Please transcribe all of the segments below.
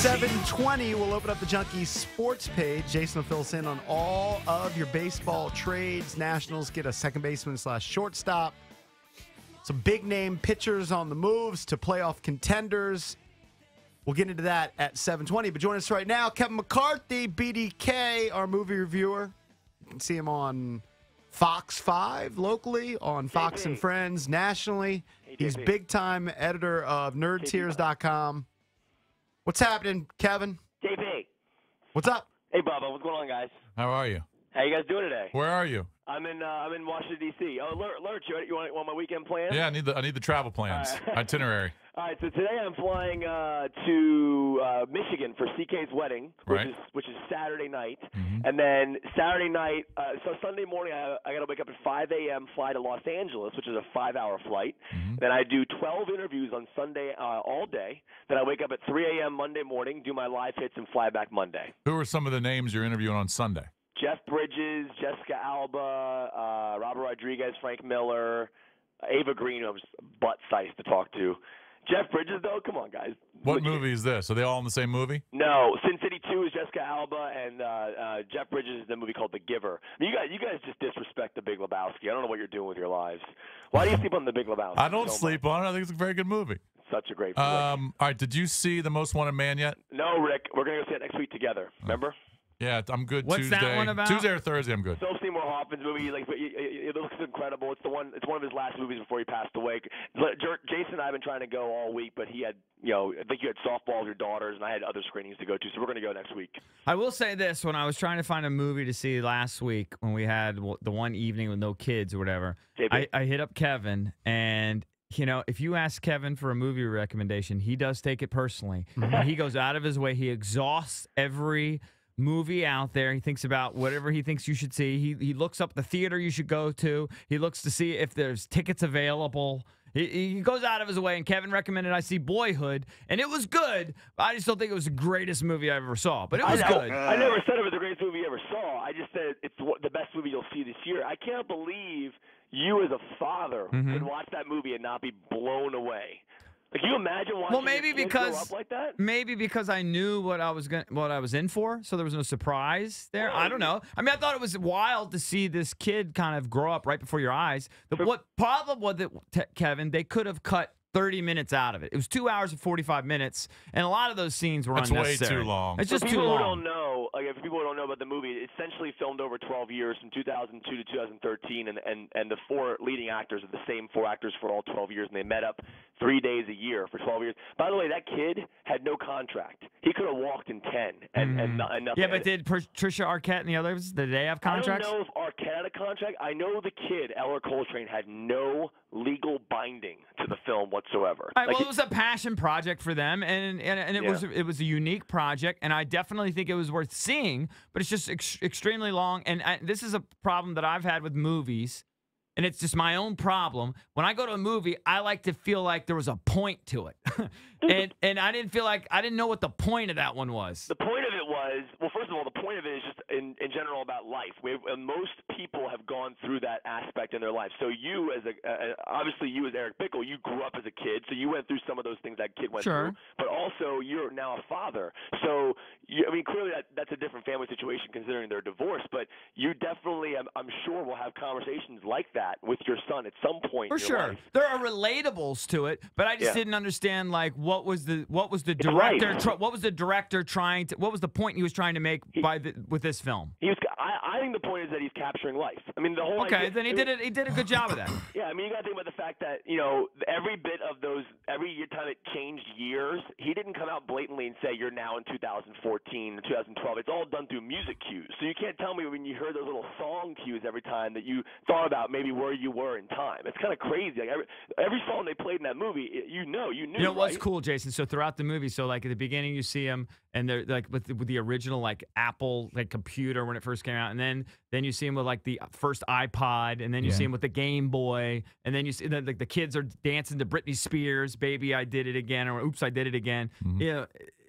7:20, we'll open up the Junkie Sports page. Jason will fill us in on all of your baseball trades. Nationals get a second baseman / shortstop. Some big-name pitchers on the moves to playoff contenders. We'll get into that at 7:20. But join us right now, Kevin McCarthy, BDK, our movie reviewer. You can see him on Fox 5 locally, on Fox and Friends nationally. He's big-time editor of nerdtears.com. What's happening, Kevin? JP. What's up? Hey, Bubba. What's going on, guys? How are you? How you guys doing today? Where are you? I'm in Washington D.C. Oh, Lurch, you want my weekend plans? Yeah, I need the travel plans, itinerary. All right, so today I'm flying to Michigan for CK's wedding, which is Saturday night, and then Saturday night, so Sunday morning I got to wake up at 5 a.m., fly to Los Angeles, which is a 5-hour flight. Then I do 12 interviews on Sunday all day. Then I wake up at 3 a.m. Monday morning, do my live hits, and fly back Monday. Who are some of the names you're interviewing on Sunday? Jeff Bridges, Jessica Alba, Robert Rodriguez, Frank Miller, Ava Green, who was butt-sized to talk to. Jeff Bridges, though, come on, guys. What movie is this? Are they all in the same movie? No, Sin City 2 is Jessica Alba, and Jeff Bridges is the movie called The Giver. You guys just disrespect The Big Lebowski. I don't know what you're doing with your lives. Why do you sleep on The Big Lebowski? I don't sleep on it. I think it's a very good movie. Such a great movie. All right, did you see The Most Wanted Man yet? No, Rick. We're going to go see it next week together. Remember? Yeah, I'm good. What's Tuesday. that one about? Tuesday or Thursday, I'm good. Philip Seymour Hoffman's movie, it looks incredible. It's one of his last movies before he passed away. Jason and I have been trying to go all week, but he had, I think you had softball with your daughters, and I had other screenings to go to, so we're going to go next week. I will say this: when I was trying to find a movie to see last week, when we had the one evening with no kids or whatever, I hit up Kevin, and if you ask Kevin for a movie recommendation, he does take it personally. He goes out of his way. He exhausts every movie out there. He thinks about whatever he thinks you should see. He looks up the theater you should go to. He looks to see if there's tickets available. He goes out of his way, and Kevin recommended I see Boyhood, and it was good. But I just don't think it was the greatest movie I ever saw, but it was good. I never said it was the greatest movie you ever saw. I just said it's the best movie you'll see this year. I can't believe you as a father could watch that movie and not be blown away. Like, can you imagine watching your kids grow up like that? Maybe because I knew what I was in for, so there was no surprise there. I don't know. I mean, I thought it was wild to see this kid kind of grow up right before your eyes. What problem was it, Kevin? They could have cut 30 minutes out of it. It was 2 hours and 45 minutes, and a lot of those scenes were unnecessary. That's way too long. It's just for too people long. Who don't know, for people who don't know about the movie, it's essentially filmed over 12 years, from 2002 to 2013, and the four leading actors are the same four actors for all 12 years, and they met up 3 days a year for 12 years. By the way, that kid had no contract. He could have walked in 10 and nothing. Yeah, but did Patricia Arquette and the others, did they have contracts? I don't know if Arquette had a contract. I know the kid, Eller Coltrane, had no legal binding to the film whatsoever. All right, well, it was a passion project for them, and it was a unique project, and I definitely think it was worth seeing, but it's just extremely long, and this is a problem that I've had with movies, and it's just my own problem. When I go to a movie, I like to feel like there was a point to it, and I didn't know what the point of that one was. The point of it was, well, first of all, the point of it is just in general about life. Most people have gone through that aspect in their life. So you, obviously you as Eric Bickle, you grew up as a kid, so you went through some of those things that kid went through. But also, you're now a father. So, clearly that's a different family situation considering their divorce. But you definitely, I'm sure, will have conversations like that with your son at some point. For in your sure, life. there are relatables to it, but I just didn't understand what was the director what was the director trying to, what was the point he was trying to make with this film? I think the point is that he's capturing life. I mean, the whole idea, then he did a good job of that. Yeah, I mean, you got to think about the fact that every bit of those, every time it changed years, he didn't come out blatantly and say you're now in 2014 and 2012. It's all done through music cues. So you can't tell me when you heard those little song cues every time that you thought about maybe where you were in time. It's kind of crazy. Like every song they played in that movie, you knew. You know what's cool, Jason? So throughout the movie, so like at the beginning you see him, and they're like with the original like Apple computer when it first came out, and then you see him with like the first iPod, and then you see him with the Game Boy, and then you see the kids are dancing to Britney Spears, "Baby I Did It Again," or "Oops I Did It Again."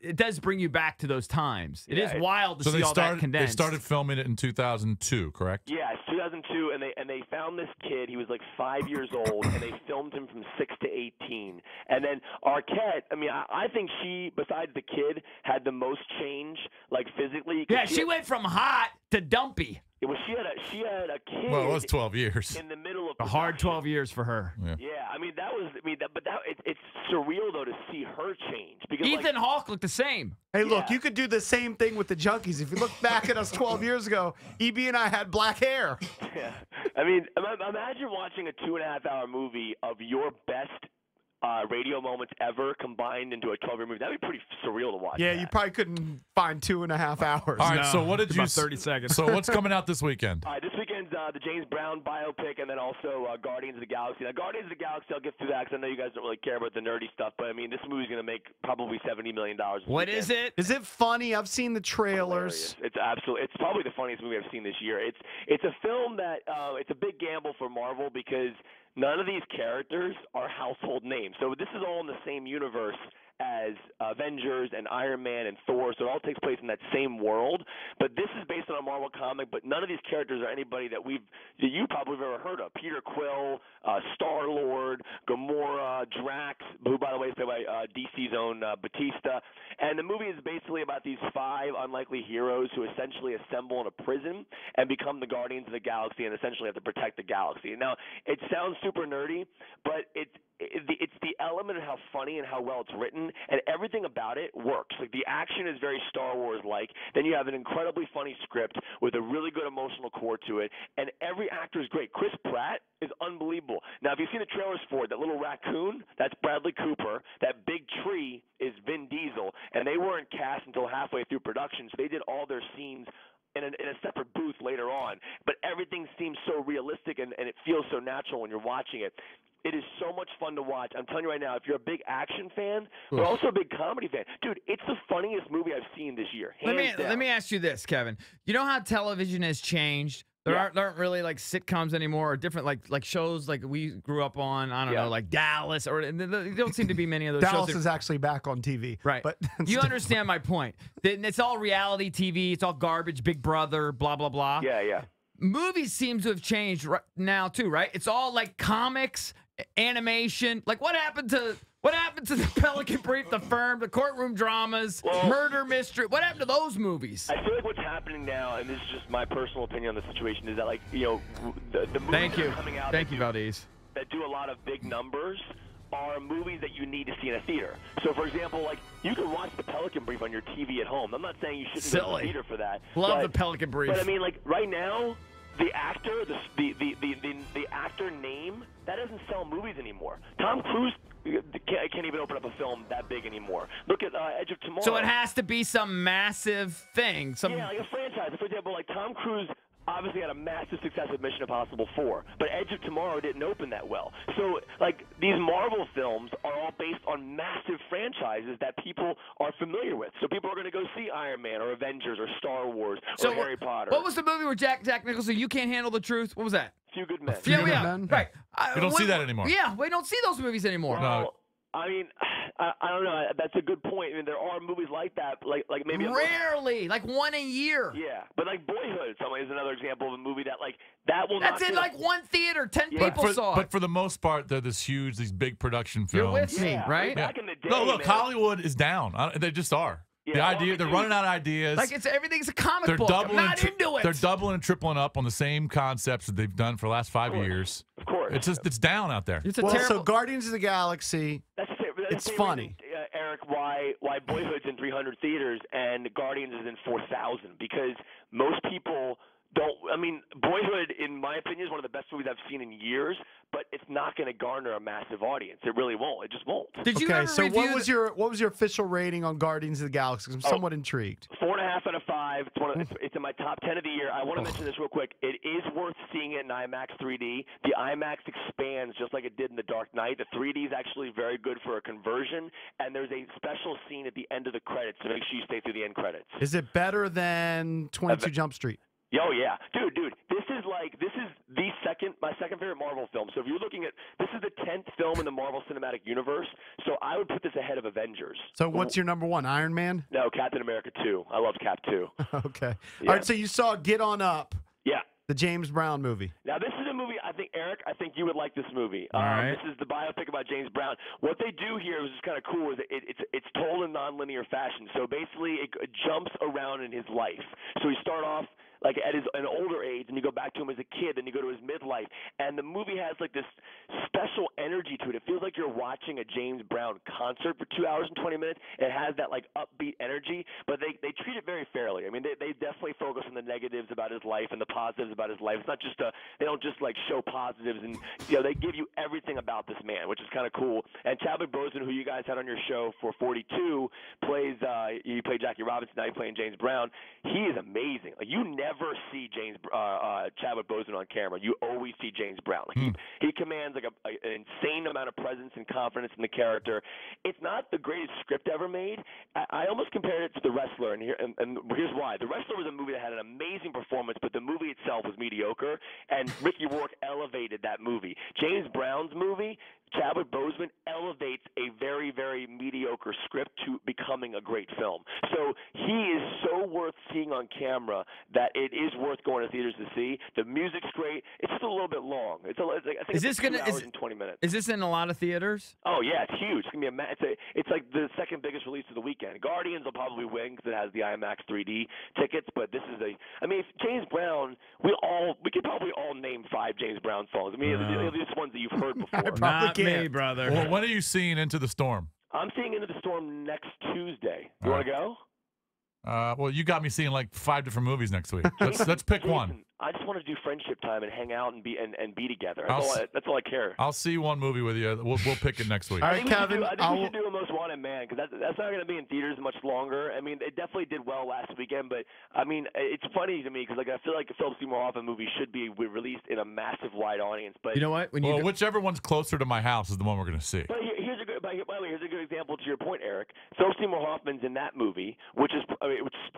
it does bring you back to those times. It is wild to so see all that condensed. They started filming it in 2002, correct? Yeah, it's 2002, and they found this kid. He was like 5 years old, and they filmed him from 6 to 18. And then Arquette, I mean, I think she, besides the kid, had the most change, like physically. Yeah, she went from hot to dumpy. Well, she had a kid. Well, it was 12 years. In the middle of a hard 12 years for her. Yeah, I mean it's surreal though to see her change because Ethan Hawke looked the same. Hey, look, you could do the same thing with the Junkies. If you look back at us 12 years ago, EB and I had black hair. Yeah, I mean, imagine watching a 2.5-hour movie of your best radio moments ever combined into a 12-hour movie. That'd be pretty surreal to watch. Yeah, you probably couldn't find 2.5 hours. All right, so what did you? About 30 seconds. So what's coming out this weekend? This weekend's the James Brown biopic, and then also Guardians of the Galaxy. Now, Guardians of the Galaxy, I'll get through that because I know you guys don't really care about the nerdy stuff, but I mean, this movie's going to make probably $70 million. What is it? Is it funny? I've seen the trailers. It's absolutely. It's probably the funniest movie I've seen this year. It's a film that it's a big gamble for Marvel because none of these characters are household names. So this is all in the same universe as Avengers and Iron Man and Thor, so it all takes place in that same world. But this is based on a Marvel comic, but none of these characters are anybody that you probably have ever heard of. Peter Quill, Star-Lord, Gamora, Drax, who, by the way, is played by DC's own Batista. And the movie is basically about these 5 unlikely heroes who essentially assemble in a prison and become the Guardians of the Galaxy and essentially have to protect the galaxy. Now, it sounds super nerdy, but it's the element of how funny and how well it's written, and everything about it works. Like, the action is very Star Wars-like. Then you have an incredibly funny script with a really good emotional core to it, and every actor is great. Chris Pratt is unbelievable. Now, if you've seen the trailers for it, that little raccoon, that's Bradley Cooper. That big tree is Vin Diesel, and they weren't cast until halfway through production, so they did all their scenes in a separate booth later on. But everything seems so realistic, and it feels so natural when you're watching it. It is so much fun to watch. I'm telling you right now, if you're a big action fan, but also a big comedy fan, dude, it's the funniest movie I've seen this year. Let me ask you this, Kevin. You know how television has changed? There aren't really like sitcoms anymore or different like shows like we grew up on. I don't know, like Dallas, or there don't seem to be many of those Dallas shows. is actually back on TV. Right. But you understand my point. It's all reality TV. It's all garbage, Big Brother, blah, blah, blah. Yeah, yeah. Movies seem to have changed now too, right? It's all like comics, animation. Like what happened to the Pelican Brief, The Firm, the courtroom dramas, murder mystery? What happened to those movies? I feel like what's happening now, and this is just my personal opinion on the situation, is that like the movies that are coming out Thank you, Valdez. that do a lot of big numbers are movies that you need to see in a theater. So, for example, like you can watch the Pelican Brief on your TV at home. I'm not saying you shouldn't go to the theater for that. Love the Pelican Brief. But I mean, like right now, the actor, the actor name, that doesn't sell movies anymore. Tom Cruise can't even open up a film that big anymore. Look at Edge of Tomorrow. So it has to be some massive thing. Yeah, like a franchise. For example, like Tom Cruise obviously had a massive success with Mission Impossible 4, but Edge of Tomorrow didn't open that well. So, like, these Marvel films are all based on massive franchises that people are familiar with. So people are going to go see Iron Man or Avengers or Star Wars or Harry Potter. What was the movie where Jack Nicholson, You Can't Handle the Truth? What was that? Few Good Men. Right. You don't see that anymore. Yeah, we don't see those movies anymore. No. I mean, I don't know. That's a good point. I mean, there are movies like that, like maybe rarely, like one a year. Yeah, but like Boyhood, is another example of a movie that that will. That's in like one theater, 10 people saw it. But for the most part, they're these big production films. You're with me, right? Back in the day, No, look, man. Hollywood is down. They just are. Yeah, they're running out of ideas. Like everything's a comic book. I'm not into it. They're doubling and tripling up on the same concepts that they've done for the last 5 years. Of course. It's down out there. It's a terrible. So Guardians of the Galaxy, it's funny. Eric, why Boyhood's in 300 theaters and Guardians is in 4,000? Because most people don't. I mean, Boyhood, in my opinion, is one of the best movies I've seen in years, but it's not going to garner a massive audience. It really won't. It just won't. Did you ever review what was your official rating on Guardians of the Galaxy? I'm somewhat intrigued. 4.5 out of 5. It's in my top 10 of the year. I want to mention this real quick. It is worth seeing it in IMAX 3D. The IMAX expands just like it did in The Dark Knight. The 3D is actually very good for a conversion, and there's a special scene at the end of the credits, so make sure you stay through the end credits. Is it better than 22 Jump Street? Oh yeah, dude, this is my second favorite Marvel film. So if you're looking at, this is the 10th film in the Marvel Cinematic Universe. So I would put this ahead of Avengers. So what's your number one? Iron Man? No, Captain America 2. I love Cap 2. Okay. Yeah. All right. So you saw Get On Up. Yeah. The James Brown movie. Now, this is a movie, Eric, I think you would like this movie. All right. This is the biopic about James Brown. What they do here, which is kind of cool, is it's told in nonlinear fashion. So basically, it jumps around in his life. So we start off like at an older age, and you go back to him as a kid, then you go to his midlife, and the movie has like this special energy to it. It feels like you're watching a James Brown concert for 2 hours and 20 minutes. It has that like upbeat energy, but they treat it very fairly. I mean, they definitely focus on the negatives about his life and the positives about his life. It's not just they don't just like show positives, and they give you everything about this man, which is kind of cool. And Chadwick Boseman, who you guys had on your show for 42, plays you play Jackie Robinson, now you're playing James Brown. He is amazing. Like you never see Chadwick Boseman on camera. You always see James Brown. Like he commands like an insane amount of presence and confidence in the character. It's not the greatest script ever made. I almost compared it to The Wrestler, and here's why. The Wrestler was a movie that had an amazing performance, but the movie itself was mediocre, and Ricky Rourke elevated that movie. James Brown's movie, Chadwick Boseman elevates a very, very mediocre script to becoming a great film. So he is so worth seeing on camera that it is worth going to theaters to see. The music's great. It's just a little bit long. I think it's 2 hours and 20 minutes. Is this in a lot of theaters? Oh yeah, it's huge. It's gonna be it's like the second biggest release of the weekend. Guardians will probably win because it has the IMAX 3D tickets, but this is James Brown. We could probably all name 5 James Brown songs. I mean, these ones that you've heard before. Not me, brother. Well, when are you seeing Into the Storm? I'm seeing Into the Storm next Tuesday. You want to go? Well, you got me seeing like 5 different movies next week. Let's pick one. I just want to do friendship time and hang out and be together. That's all I care. I'll see one movie with you. We'll pick it next week. All right, Kevin. I think we should do A Most Wanted Man because that's not going to be in theaters much longer. I mean, it definitely did well last weekend, but I mean, it's funny to me because I feel like a Philip Seymour Hoffman movie should be released in a massive wide audience. But you know what? Whichever one's closer to my house is the one we're going to see. But here's a good example to your point, Eric. Philip Seymour Hoffman's in that movie, which is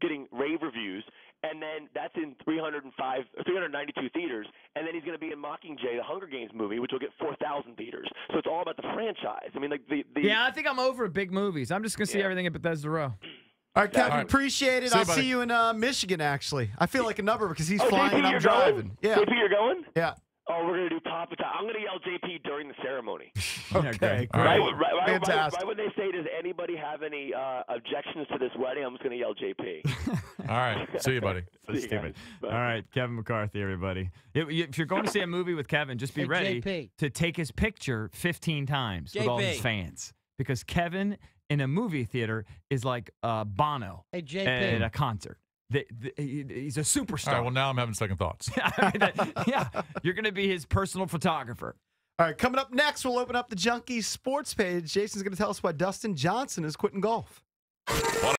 getting rave reviews, and then that's in 392 theaters, and then he's going to be in Mockingjay, the Hunger Games movie, which will get 4,000 theaters. So it's all about the franchise. I mean, like yeah, I think I'm over big movies. I'm just going to see everything at Bethesda Row. All right, Kevin, appreciate it. I'll see you in Michigan, actually. I feel like a number because he's flying and I'm driving. Yeah. JP, you're going? Yeah. Oh, we're going to do Papa Time. I'm going to yell JP during the ceremony. Okay, great. Right when they say, does anybody have any objections to this wedding, I'm just going to yell JP. All right. See you, buddy. So stupid. All right, Kevin McCarthy, everybody. If you're going to see a movie with Kevin, just be ready to take his picture 15 times with all his fans. Because Kevin in a movie theater is like Bono at a concert. He's a superstar. All right, well, now I'm having second thoughts. Yeah, you're going to be his personal photographer. All right, coming up next, we'll open up the Junkies sports page. Jason's going to tell us why Dustin Johnson is quitting golf.